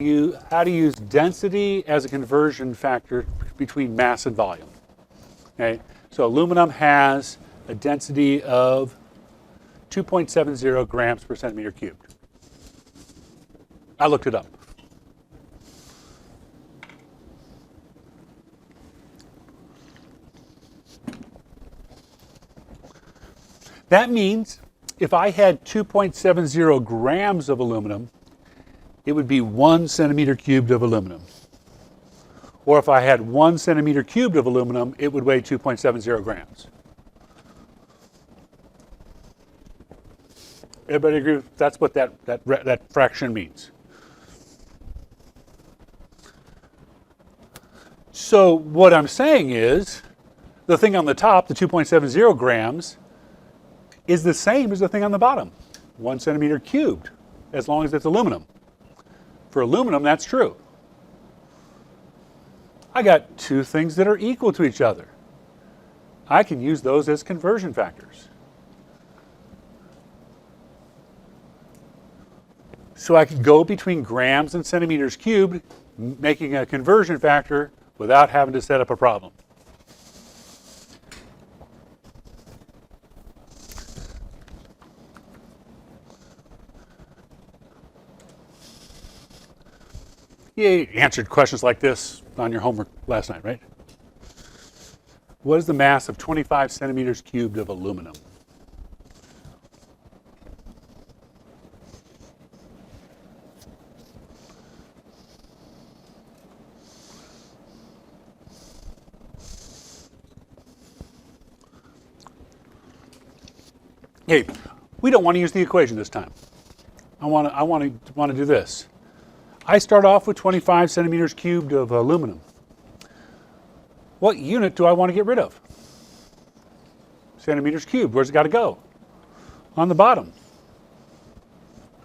how to use density as a conversion factor between mass and volume. Okay, so aluminum has a density of 2.70 grams per centimeter cubed. I looked it up. That means if I had 2.70 grams of aluminum, it would be 1 centimeter cubed of aluminum. Or if I had 1 centimeter cubed of aluminum, it would weigh 2.70 grams. Everybody agree? That's what that fraction means. So what I'm saying is, the thing on the top, the 2.70 grams, is the same as the thing on the bottom, 1 centimeter cubed, as long as it's aluminum. For aluminum, that's true. I got two things that are equal to each other. I can use those as conversion factors. So I can go between grams and centimeters cubed, making a conversion factor without having to set up a problem. You answered questions like this on your homework last night, right? What is the mass of 25 centimeters cubed of aluminum? Hey, we don't want to use the equation this time. I want to do this. I start off with 25 centimeters cubed of aluminum. What unit do I want to get rid of? Centimeters cubed. Where's it got to go? On the bottom.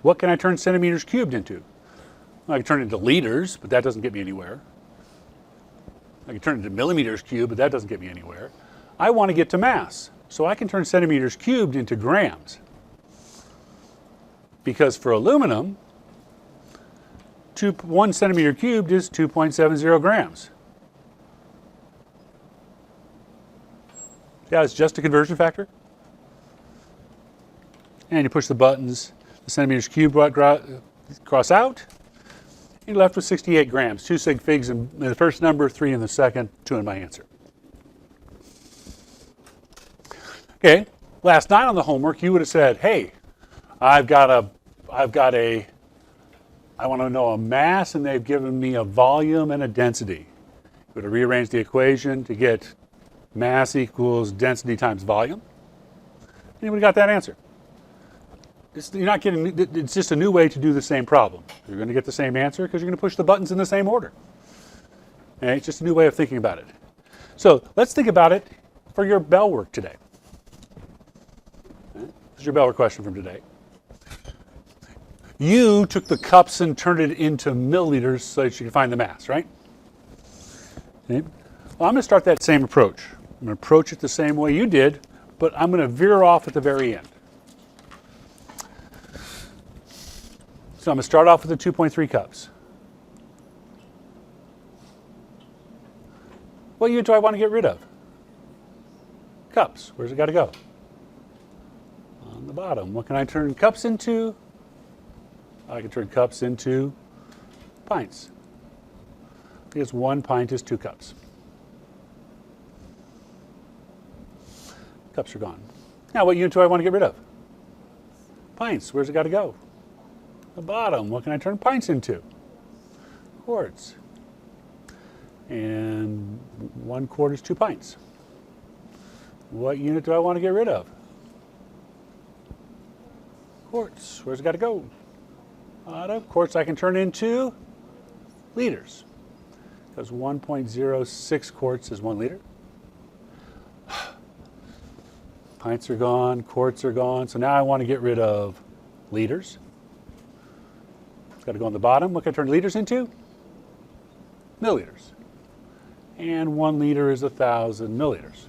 What can I turn centimeters cubed into? I can turn it into liters, but that doesn't get me anywhere. I can turn it into millimeters cubed, but that doesn't get me anywhere. I want to get to mass, so I can turn centimeters cubed into grams. Because for aluminum, 1 centimeter cubed is 2.70 grams. Yeah, it's just a conversion factor. And you push the buttons, the centimeters cubed cross out. You're left with 68 grams, 2 sig figs in the first number, 3 in the second, 2 in my answer. Okay, last night on the homework, you would have said, hey, I want to know a mass, and they've given me a volume and a density. You would have rearranged the equation to get mass equals density times volume. And you would have got that answer. It's just a new way to do the same problem. You're going to get the same answer because you're going to push the buttons in the same order. Okay? It's just a new way of thinking about it. So let's think about it for your Bell work today. This is your Bell work question from today. You took the cups and turned it into milliliters so that you can find the mass, right? Okay. Well, I'm going to start that same approach. I'm going to approach it the same way you did, but I'm going to veer off at the very end. So I'm going to start off with the 2.3 cups. What unit do I want to get rid of? Cups. Where's it got to go? On the bottom. What can I turn cups into? I can turn cups into pints. Because 1 pint is 2 cups. Cups are gone. Now, what unit do I want to get rid of? Pints. Where's it got to go? The bottom. What can I turn pints into? Quarts. And 1 quart is 2 pints. What unit do I want to get rid of? Quarts. Where's it got to go? Quarts I can turn into liters. Because 1.06 quarts is 1 liter. Pints are gone, quarts are gone. So now I want to get rid of liters. It's got to go on the bottom. What can I turn liters into? Milliliters. And 1 liter is 1,000 milliliters.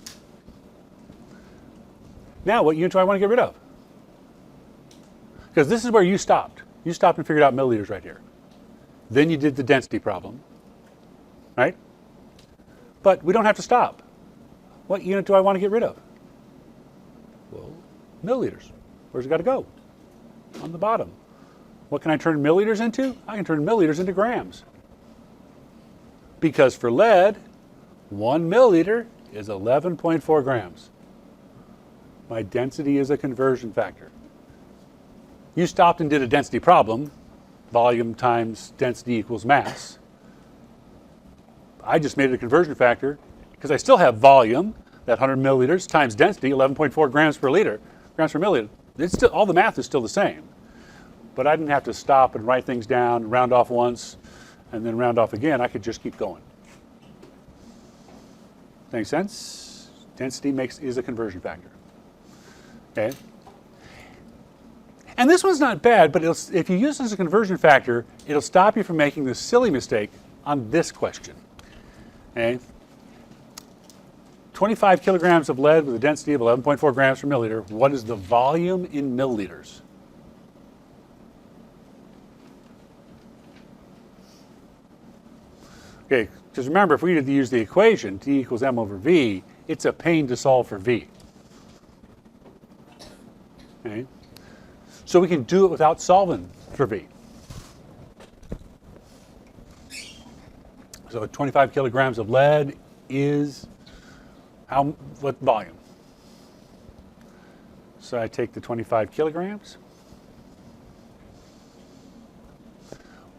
Now, what unit do I want to get rid of? Because this is where you stopped. You stopped and figured out milliliters right here. Then you did the density problem, right? But we don't have to stop. What unit do I want to get rid of? Well, milliliters. Where's it got to go? On the bottom. What can I turn milliliters into? I can turn milliliters into grams. Because for lead, 1 milliliter is 11.4 grams. My density is a conversion factor. You stopped and did a density problem, volume times density equals mass. I just made it a conversion factor because I still have volume, that 100 milliliters, times density, 11.4 grams per milliliter. It's still, all the math is still the same. But I didn't have to stop and write things down, round off once, and then round off again. I could just keep going. Make sense? Density is a conversion factor. Okay? And this one's not bad, but if you use this as a conversion factor, it'll stop you from making this silly mistake on this question. Okay? 25 kilograms of lead with a density of 11.4 grams per milliliter. What is the volume in milliliters? Okay, because remember, if we had to use the equation, T equals M over V, it's a pain to solve for V. Okay? So we can do it without solving for V. So 25 kilograms of lead is what volume? So I take the 25 kilograms.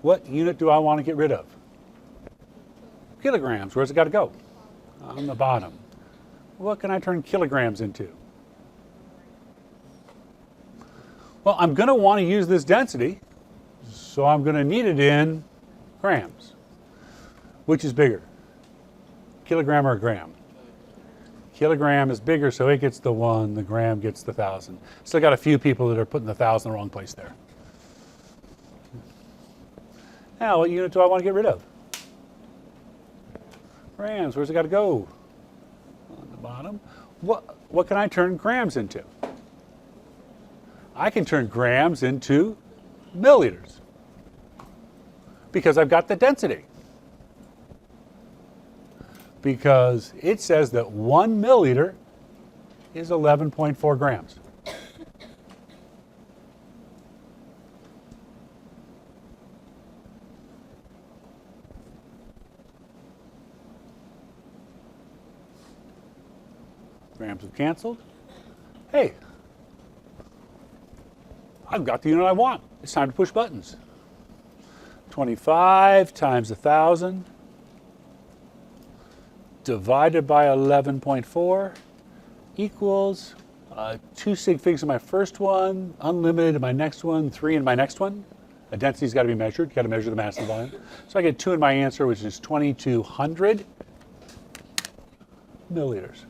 What unit do I want to get rid of? Kilograms. Where's it got to go? On the bottom. What can I turn kilograms into? Well, I'm going to want to use this density, so I'm going to need it in grams. Which is bigger? Kilogram or gram? Kilogram is bigger, so it gets the 1, the gram gets the 1,000. Still got a few people that are putting the 1,000 in the wrong place there. Now, what unit do I want to get rid of? Grams. Where's it got to go? On the bottom. What can I turn grams into? I can turn grams into milliliters because I've got the density. Because it says that 1 milliliter is 11.4 grams. Grams have canceled. Hey, I've got the unit I want. It's time to push buttons. 25 times 1,000 divided by 11.4 equals 2 sig figs in my first one, unlimited in my next one, 3 in my next one. The density's got to be measured. You've got to measure the mass and volume. So I get 2 in my answer, which is 2,200 milliliters.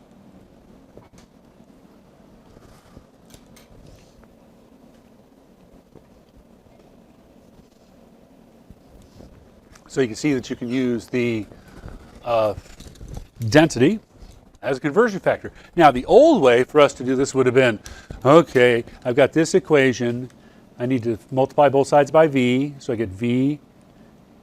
So you can see that you can use the density as a conversion factor. Now, the old way for us to do this would have been, okay, I've got this equation. I need to multiply both sides by V, so I get V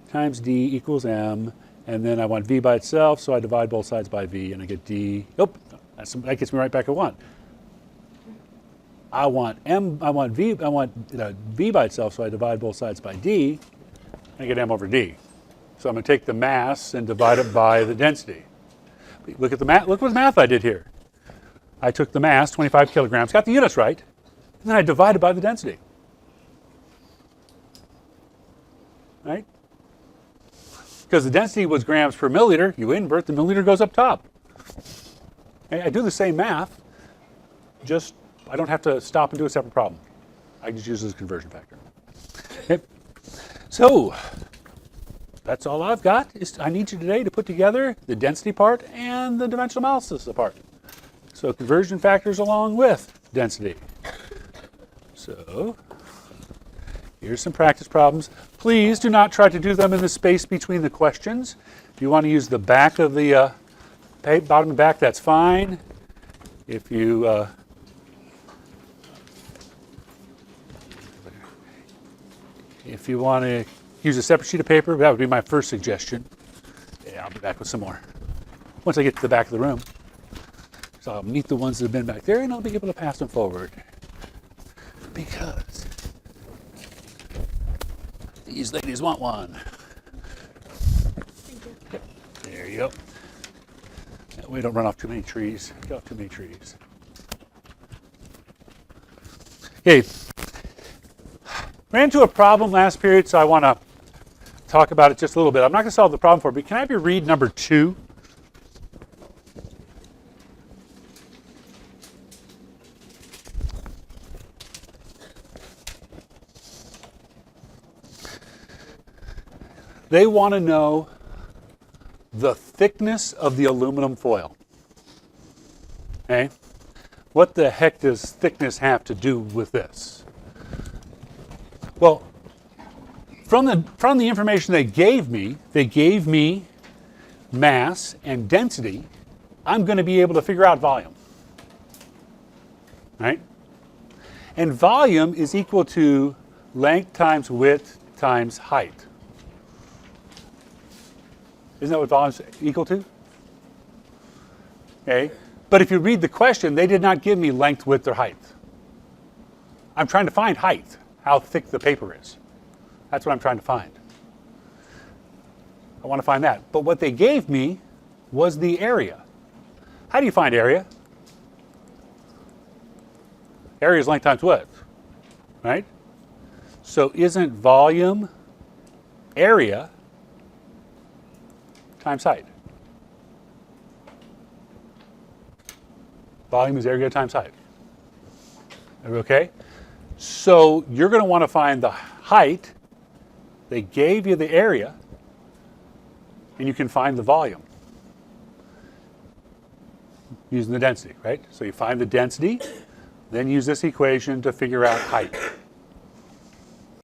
times D equals M, and then I want V by itself, so I divide both sides by V, and I get D. Nope, that gets me right back at 1. I want V by itself, so I divide both sides by D, and I get M over D. So I'm going to take the mass and divide it by the density. Look at the math. Look what math I did here. I took the mass, 25 kilograms, got the units right, and then I divided by the density. Right? Because the density was grams per milliliter, you invert, the milliliter goes up top. Okay, I do the same math, just I don't have to stop and do a separate problem. I just use it as a conversion factor. Okay. So that's all I've got. I need you today to put together the density part and the dimensional analysis part. So conversion factors along with density. So here's some practice problems. Please do not try to do them in the space between the questions. If you want to use the back of the bottom and back, that's fine. If you want to use a separate sheet of paper, that would be my first suggestion. Yeah, I'll be back with some more. Once I get to the back of the room. So I'll meet the ones that have been back there and I'll be able to pass them forward. Because these ladies want one. Thank you. Yep. There you go. That way don't run off too many trees. Get off too many trees. Okay. Ran into a problem last period, so I want to talk about it just a little bit. I'm not going to solve the problem for you, but can I have you read number 2? They want to know the thickness of the aluminum foil. Okay? What the heck does thickness have to do with this? Well, from the information they gave me mass and density. I'm going to be able to figure out volume. Right? And volume is equal to length times width times height. Isn't that what volume is equal to? Okay. But if you read the question, they did not give me length, width, or height. I'm trying to find height, how thick the paper is. That's what I'm trying to find. I want to find that. But what they gave me was the area. How do you find area? Area is length times width, right? So isn't volume area times height? Volume is area times height. Okay? So you're going to want to find the height. They gave you the area, and you can find the volume using the density, right? So you find the density, then use this equation to figure out height.